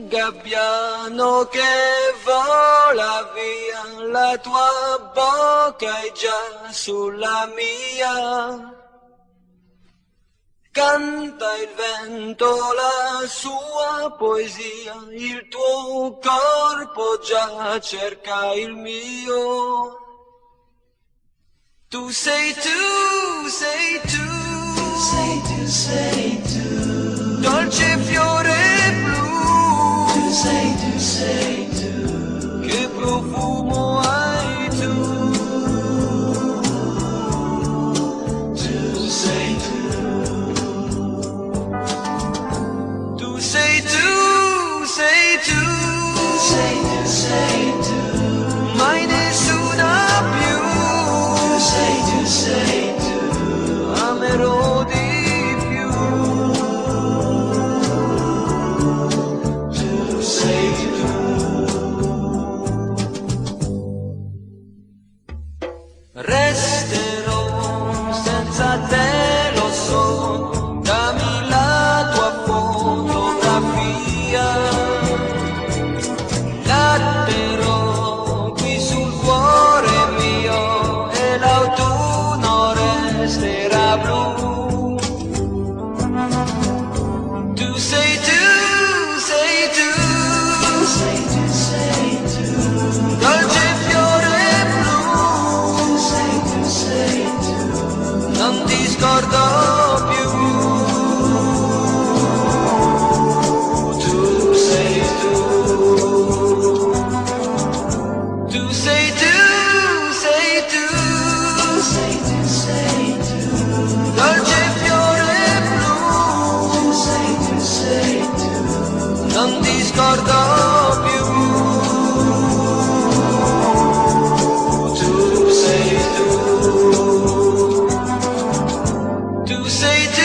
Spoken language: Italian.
gabbiano che vola via, la tua bocca è già sulla mia. Canta il vento la sua poesia, il tuo corpo già cerca il mio. Tu sei tu, sei tu, Sei tu, sei tu, dolce fiore blu. tu sei tu, Che profumo hai tu? tu sei tu, Tu sei tu, sei tu, sei tu, mai nessuna più. tu sei tu, Amerò di più. tu sei tu. Resterò senza te, lo so, dammi la tua fotografia. Latterò qui sul cuore mio e l'autunno resterà blu. Tu sei tu, sei tu, Sei tu, dolce fiore blu. sei tu, Non ti scordo più. tu sei tu, Tu sei tu, sei tu, sei tu, dolce fiore blu. sei tu, Non ti scordo più. tu sei tu. Tu sei tu.